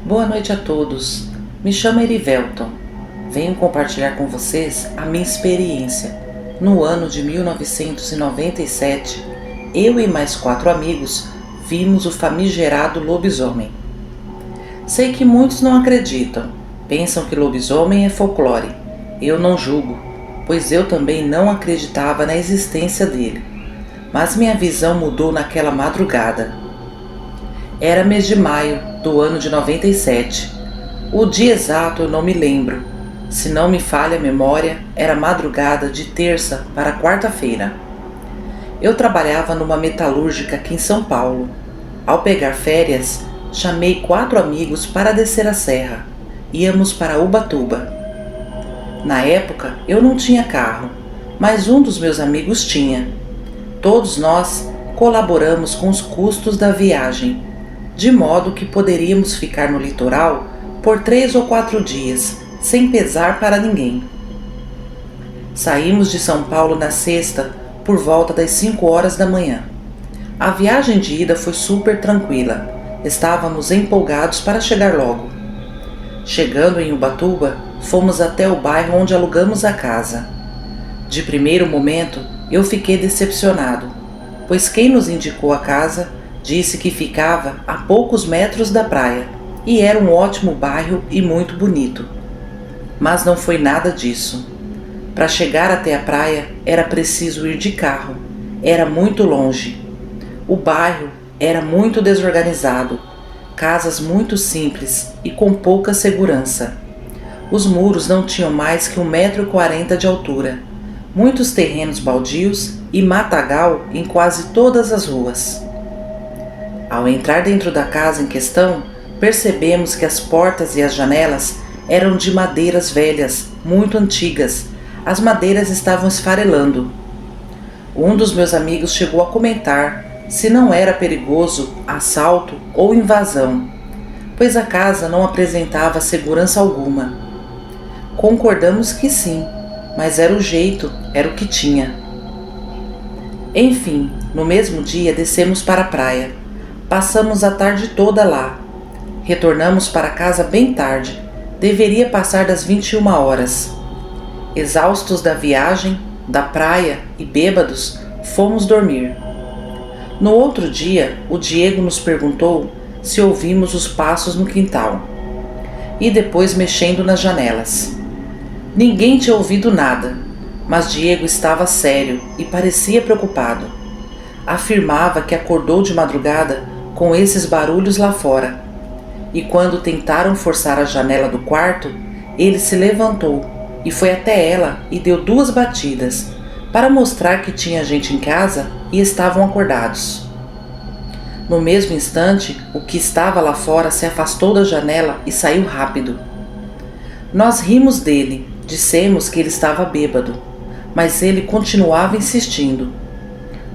Boa noite a todos. Me chamo Erivelton. Venho compartilhar com vocês a minha experiência. No ano de 1997, eu e mais 4 amigos vimos o famigerado lobisomem. Sei que muitos não acreditam, pensam que lobisomem é folclore. Eu não julgo, pois eu também não acreditava na existência dele. Mas minha visão mudou naquela madrugada. Era mês de maio do ano de 97. O dia exato eu não me lembro. Se não me falha a memória, era madrugada de terça para quarta-feira. Eu trabalhava numa metalúrgica aqui em São Paulo. Ao pegar férias, chamei 4 amigos para descer a serra. Íamos para Ubatuba. Na época, eu não tinha carro, mas um dos meus amigos tinha. Todos nós colaboramos com os custos da viagem, de modo que poderíamos ficar no litoral por 3 ou 4 dias, sem pesar para ninguém. Saímos de São Paulo na sexta por volta das 5 horas da manhã. A viagem de ida foi super tranquila. Estávamos empolgados para chegar logo. Chegando em Ubatuba, fomos até o bairro onde alugamos a casa. De primeiro momento, eu fiquei decepcionado, pois quem nos indicou a casa disse que ficava a poucos metros da praia e era um ótimo bairro e muito bonito. Mas não foi nada disso. Para chegar até a praia era preciso ir de carro. Era muito longe. O bairro era muito desorganizado, casas muito simples e com pouca segurança. Os muros não tinham mais que 1,40 m de altura, muitos terrenos baldios e matagal em quase todas as ruas. Ao entrar dentro da casa em questão, percebemos que as portas e as janelas eram de madeiras velhas, muito antigas. As madeiras estavam esfarelando. Um dos meus amigos chegou a comentar se não era perigoso assalto ou invasão, pois a casa não apresentava segurança alguma. Concordamos que sim, mas era o jeito, era o que tinha. Enfim, no mesmo dia descemos para a praia. Passamos a tarde toda lá. Retornamos para casa bem tarde. Deveria passar das 21 horas. Exaustos da viagem, da praia e bêbados, fomos dormir. No outro dia, o Diego nos perguntou se ouvimos os passos no quintal e depois mexendo nas janelas. Ninguém tinha ouvido nada, mas Diego estava sério e parecia preocupado. Afirmava que acordou de madrugada com esses barulhos lá fora, e quando tentaram forçar a janela do quarto, ele se levantou e foi até ela e deu 2 batidas, para mostrar que tinha gente em casa e estavam acordados. No mesmo instante, o que estava lá fora se afastou da janela e saiu rápido. Nós rimos dele, dissemos que ele estava bêbado, mas ele continuava insistindo.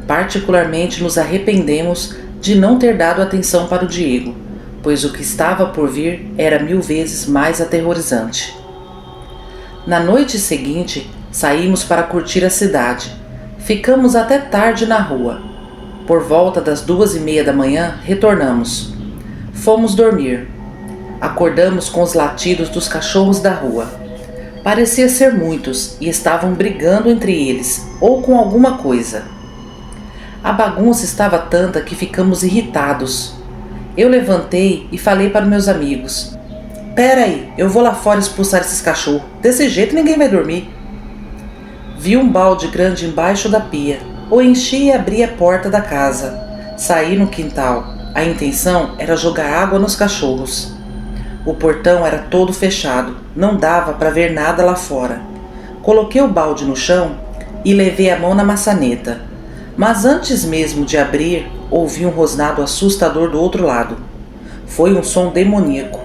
Particularmente nos arrependemos de não ter dado atenção para o Diego, pois o que estava por vir era 1000 vezes mais aterrorizante. Na noite seguinte, saímos para curtir a cidade. Ficamos até tarde na rua. Por volta das 2h30 da manhã, retornamos. Fomos dormir. Acordamos com os latidos dos cachorros da rua. Parecia ser muitos e estavam brigando entre eles, ou com alguma coisa. A bagunça estava tanta que ficamos irritados. Eu levantei e falei para meus amigos: "Pera aí, eu vou lá fora expulsar esses cachorros. Desse jeito ninguém vai dormir." Vi um balde grande embaixo da pia. O enchi e abri a porta da casa. Saí no quintal. A intenção era jogar água nos cachorros. O portão era todo fechado. Não dava para ver nada lá fora. Coloquei o balde no chão e levei a mão na maçaneta. Mas antes mesmo de abrir, ouvi um rosnado assustador do outro lado. Foi um som demoníaco.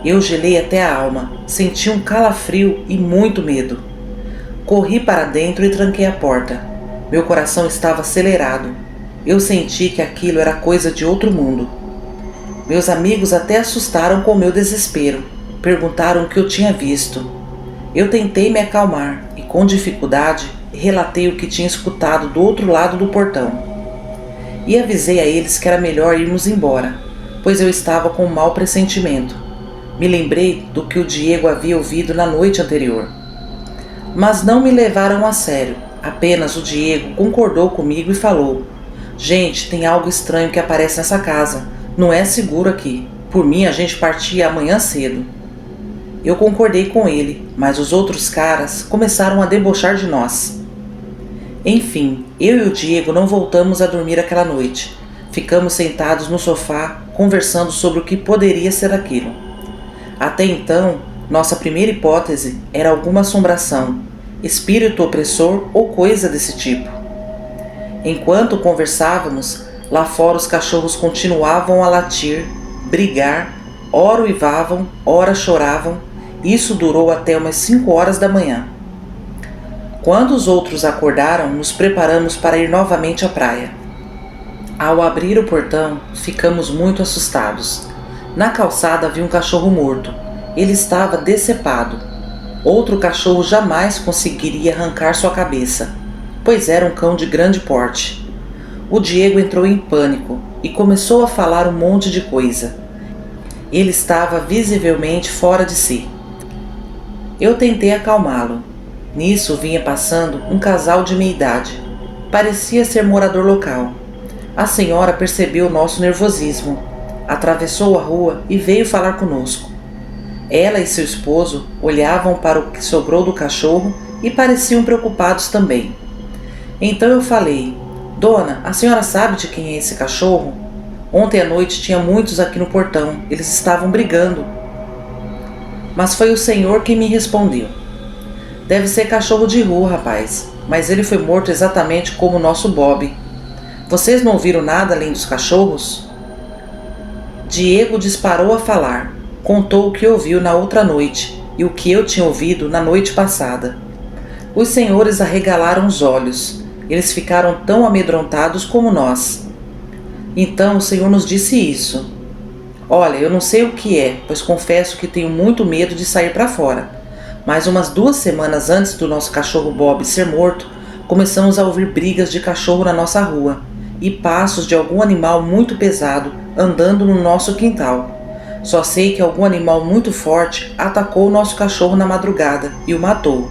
Eu gelei até a alma. Senti um calafrio e muito medo. Corri para dentro e tranquei a porta. Meu coração estava acelerado. Eu senti que aquilo era coisa de outro mundo. Meus amigos até assustaram com o meu desespero. Perguntaram o que eu tinha visto. Eu tentei me acalmar e, com dificuldade, relatei o que tinha escutado do outro lado do portão. E avisei a eles que era melhor irmos embora, pois eu estava com um mau pressentimento. Me lembrei do que o Diego havia ouvido na noite anterior. Mas não me levaram a sério. Apenas o Diego concordou comigo e falou: gente, tem algo estranho que aparece nessa casa. Não é seguro aqui. Por mim, a gente partia amanhã cedo. Eu concordei com ele, mas os outros caras começaram a debochar de nós. Enfim, eu e o Diego não voltamos a dormir aquela noite. Ficamos sentados no sofá, conversando sobre o que poderia ser aquilo. Até então, nossa primeira hipótese era alguma assombração, espírito opressor ou coisa desse tipo. Enquanto conversávamos, lá fora os cachorros continuavam a latir, brigar, ora uivavam, ora choravam. Isso durou até umas 5 horas da manhã. Quando os outros acordaram, nos preparamos para ir novamente à praia. Ao abrir o portão, ficamos muito assustados. Na calçada havia um cachorro morto. Ele estava decepado. Outro cachorro jamais conseguiria arrancar sua cabeça, pois era um cão de grande porte. O Diego entrou em pânico e começou a falar um monte de coisa. Ele estava visivelmente fora de si. Eu tentei acalmá-lo. Nisso vinha passando um casal de meia idade. Parecia ser morador local. A senhora percebeu o nosso nervosismo, atravessou a rua e veio falar conosco. Ela e seu esposo olhavam para o que sobrou do cachorro e pareciam preocupados também. Então eu falei: dona, a senhora sabe de quem é esse cachorro? Ontem à noite tinha muitos aqui no portão, eles estavam brigando. Mas foi o senhor quem me respondeu: deve ser cachorro de rua, rapaz, mas ele foi morto exatamente como o nosso Bob. Vocês não ouviram nada além dos cachorros? Diego disparou a falar. Contou o que ouviu na outra noite e o que eu tinha ouvido na noite passada. Os senhores arregalaram os olhos. Eles ficaram tão amedrontados como nós. Então o senhor nos disse isso. Olha, eu não sei o que é, pois confesso que tenho muito medo de sair para fora. Mas umas 2 semanas antes do nosso cachorro Bob ser morto, começamos a ouvir brigas de cachorro na nossa rua e passos de algum animal muito pesado andando no nosso quintal. Só sei que algum animal muito forte atacou o nosso cachorro na madrugada e o matou.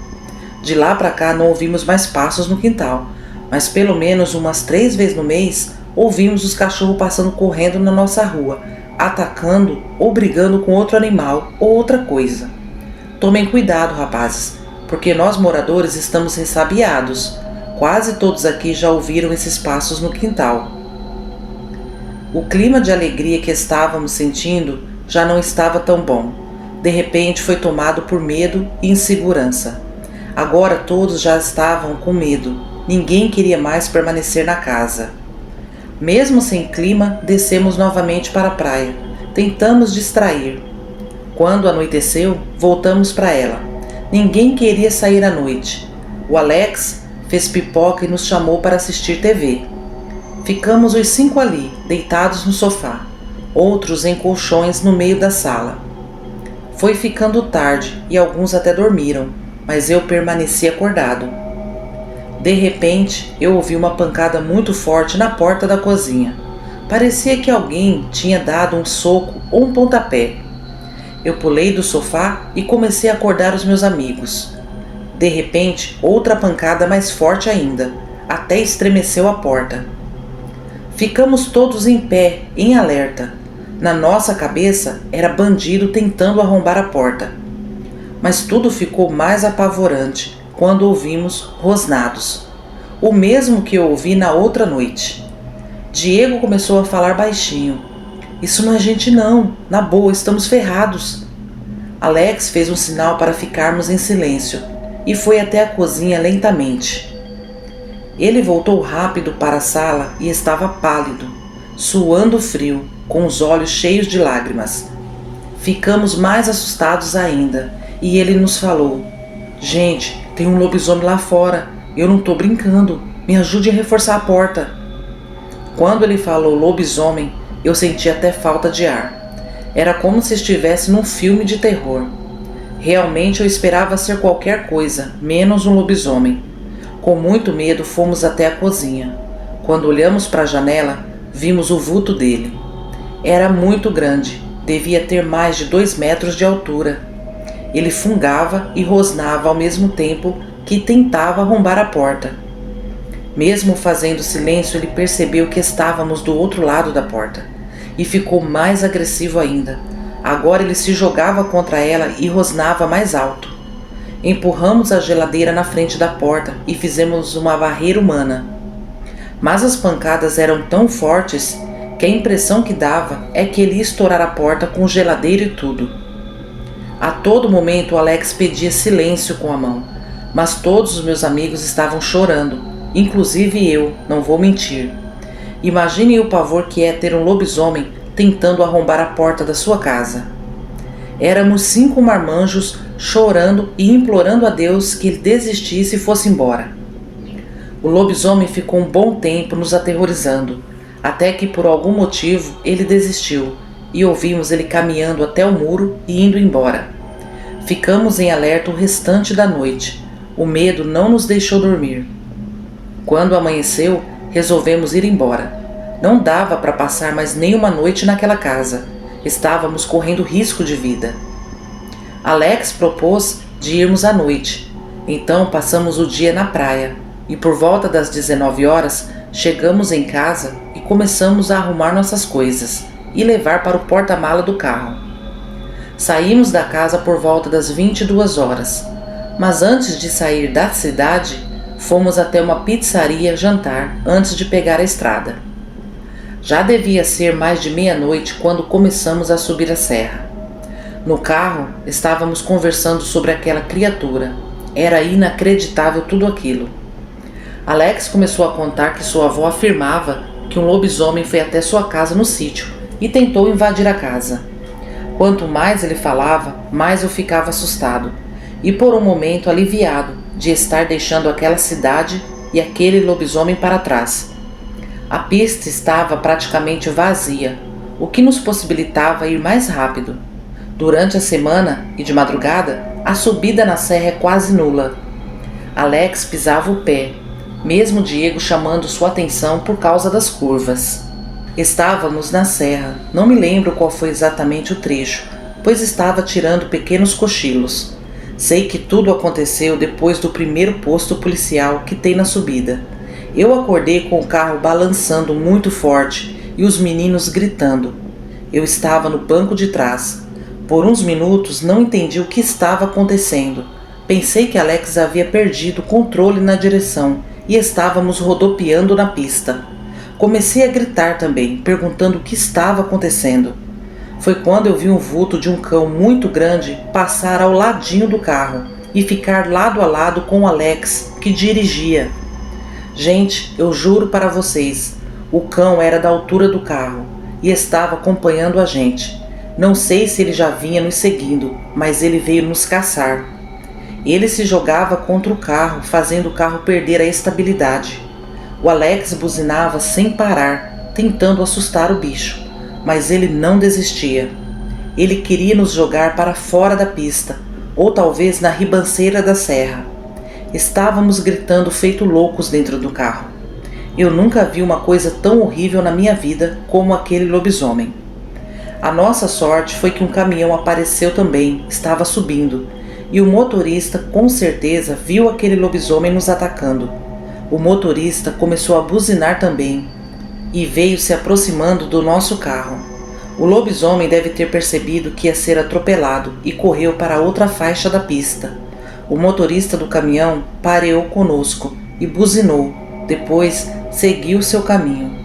De lá para cá não ouvimos mais passos no quintal, mas pelo menos umas 3 vezes no mês ouvimos os cachorros passando correndo na nossa rua, atacando ou brigando com outro animal ou outra coisa. Tomem cuidado, rapazes, porque nós moradores estamos ressabiados. Quase todos aqui já ouviram esses passos no quintal. O clima de alegria que estávamos sentindo já não estava tão bom. De repente foi tomado por medo e insegurança. Agora todos já estavam com medo. Ninguém queria mais permanecer na casa. Mesmo sem clima, descemos novamente para a praia. Tentamos distrair. Quando anoiteceu, voltamos para ela. Ninguém queria sair à noite. O Alex fez pipoca e nos chamou para assistir TV. Ficamos os 5 ali, deitados no sofá. Outros em colchões no meio da sala. Foi ficando tarde e alguns até dormiram, mas eu permaneci acordado. De repente, eu ouvi uma pancada muito forte na porta da cozinha. Parecia que alguém tinha dado um soco ou um pontapé. Eu pulei do sofá e comecei a acordar os meus amigos. De repente, outra pancada mais forte ainda, até estremeceu a porta. Ficamos todos em pé, em alerta. Na nossa cabeça era bandido tentando arrombar a porta. Mas tudo ficou mais apavorante quando ouvimos rosnados. O mesmo que eu ouvi na outra noite. Diego começou a falar baixinho. Isso não é gente não, na boa, estamos ferrados. Alex fez um sinal para ficarmos em silêncio e foi até a cozinha lentamente. Ele voltou rápido para a sala e estava pálido, suando frio, com os olhos cheios de lágrimas. Ficamos mais assustados ainda e ele nos falou: gente, tem um lobisomem lá fora, eu não estou brincando, me ajude a reforçar a porta. Quando ele falou lobisomem, eu senti até falta de ar. Era como se estivesse num filme de terror. Realmente eu esperava ser qualquer coisa, menos um lobisomem. Com muito medo fomos até a cozinha. Quando olhamos para a janela, vimos o vulto dele. Era muito grande, devia ter mais de 2 metros de altura. Ele fungava e rosnava ao mesmo tempo que tentava arrombar a porta. Mesmo fazendo silêncio, ele percebeu que estávamos do outro lado da porta e ficou mais agressivo ainda. Agora ele se jogava contra ela e rosnava mais alto. Empurramos a geladeira na frente da porta e fizemos uma barreira humana. Mas as pancadas eram tão fortes que a impressão que dava é que ele ia estourar a porta com geladeira e tudo. A todo momento o Alex pedia silêncio com a mão, mas todos os meus amigos estavam chorando, inclusive eu, não vou mentir. Imaginem o pavor que é ter um lobisomem tentando arrombar a porta da sua casa. Éramos 5 marmanjos chorando e implorando a Deus que ele desistisse e fosse embora. O lobisomem ficou um bom tempo nos aterrorizando, até que por algum motivo ele desistiu e ouvimos ele caminhando até o muro e indo embora. Ficamos em alerta o restante da noite. O medo não nos deixou dormir. Quando amanheceu, resolvemos ir embora. Não dava para passar mais nenhuma noite naquela casa. Estávamos correndo risco de vida. Alex propôs de irmos à noite. Então passamos o dia na praia e por volta das 19 horas chegamos em casa e começamos a arrumar nossas coisas e levar para o porta-mala do carro. Saímos da casa por volta das 22 horas, mas antes de sair da cidade, fomos até uma pizzaria jantar antes de pegar a estrada. Já devia ser mais de meia-noite quando começamos a subir a serra. No carro, estávamos conversando sobre aquela criatura. Era inacreditável tudo aquilo. Alex começou a contar que sua avó afirmava que um lobisomem foi até sua casa no sítio e tentou invadir a casa. Quanto mais ele falava, mais eu ficava assustado e por um momento aliviado de estar deixando aquela cidade e aquele lobisomem para trás. A pista estava praticamente vazia, o que nos possibilitava ir mais rápido. Durante a semana e de madrugada, a subida na serra é quase nula. Alex pisava o pé, mesmo Diego chamando sua atenção por causa das curvas. Estávamos na serra, não me lembro qual foi exatamente o trecho, pois estava tirando pequenos cochilos. Sei que tudo aconteceu depois do primeiro posto policial que tem na subida. Eu acordei com o carro balançando muito forte e os meninos gritando. Eu estava no banco de trás. Por uns minutos não entendi o que estava acontecendo. Pensei que Alex havia perdido o controle na direção e estávamos rodopiando na pista. Comecei a gritar também, perguntando o que estava acontecendo. Foi quando eu vi um vulto de um cão muito grande passar ao ladinho do carro e ficar lado a lado com Alex, que dirigia. Gente, eu juro para vocês, o cão era da altura do carro e estava acompanhando a gente. Não sei se ele já vinha nos seguindo, mas ele veio nos caçar. Ele se jogava contra o carro, fazendo o carro perder a estabilidade. O Alex buzinava sem parar, tentando assustar o bicho, mas ele não desistia. Ele queria nos jogar para fora da pista, ou talvez na ribanceira da serra. Estávamos gritando feito loucos dentro do carro. Eu nunca vi uma coisa tão horrível na minha vida como aquele lobisomem. A nossa sorte foi que um caminhão apareceu também, estava subindo, e o motorista com certeza viu aquele lobisomem nos atacando. O motorista começou a buzinar também e veio se aproximando do nosso carro. O lobisomem deve ter percebido que ia ser atropelado e correu para outra faixa da pista. O motorista do caminhão pareou conosco e buzinou, depois seguiu seu caminho.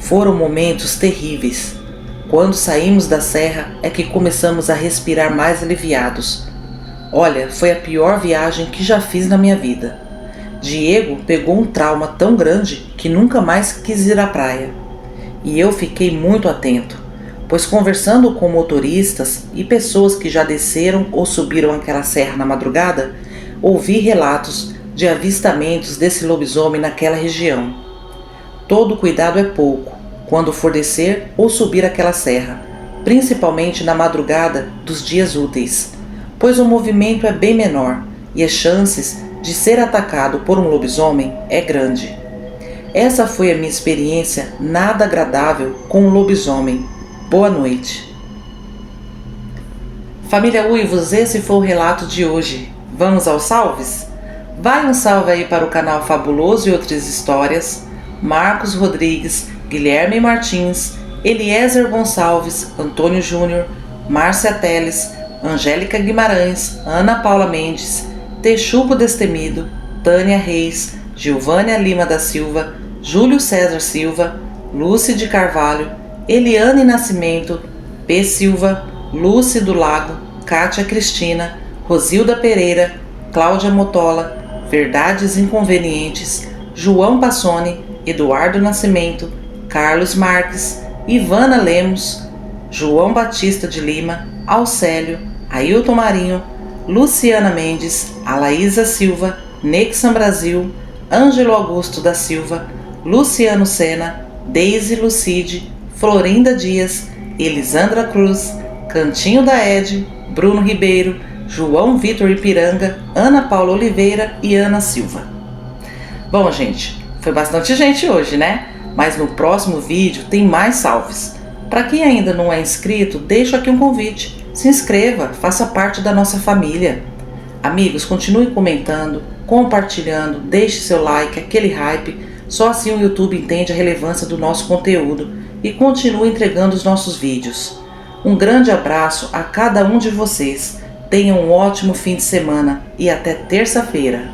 Foram momentos terríveis. Quando saímos da serra é que começamos a respirar mais aliviados. Olha, foi a pior viagem que já fiz na minha vida. Diego pegou um trauma tão grande que nunca mais quis ir à praia. E eu fiquei muito atento, pois conversando com motoristas e pessoas que já desceram ou subiram aquela serra na madrugada, ouvi relatos de avistamentos desse lobisomem naquela região. Todo cuidado é pouco quando for descer ou subir aquela serra, principalmente na madrugada dos dias úteis, pois o movimento é bem menor e as chances de ser atacado por um lobisomem é grande. Essa foi a minha experiência nada agradável com um lobisomem. Boa noite. Família Uivos, esse foi o relato de hoje. Vamos aos salves? Vai um salve aí para o canal Fabuloso e Outras Histórias, Marcos Rodrigues, Guilherme Martins, Eliezer Gonçalves, Antônio Júnior, Márcia Teles, Angélica Guimarães, Ana Paula Mendes, Texuco Destemido, Tânia Reis, Gilvânia Lima da Silva, Júlio César Silva, Lúcia de Carvalho, Eliane Nascimento, P. Silva, Lúcia do Lago, Kátia Cristina, Rosilda Pereira, Cláudia Motola, Verdades Inconvenientes, João Passoni, Eduardo Nascimento, Carlos Marques, Ivana Lemos, João Batista de Lima, Alcélio, Ailton Marinho, Luciana Mendes, Alaísa Silva, Nexan Brasil, Ângelo Augusto da Silva, Luciano Sena, Deise Lucide, Florinda Dias, Elisandra Cruz, Cantinho da Ed, Bruno Ribeiro, João Vitor Ipiranga, Ana Paula Oliveira e Ana Silva. Bom, gente, foi bastante gente hoje, né? Mas no próximo vídeo tem mais salves. Para quem ainda não é inscrito, deixo aqui um convite. Se inscreva, faça parte da nossa família. Amigos, continue comentando, compartilhando, deixe seu like, aquele hype. Só assim o YouTube entende a relevância do nosso conteúdo e continua entregando os nossos vídeos. Um grande abraço a cada um de vocês. Tenham um ótimo fim de semana e até terça-feira.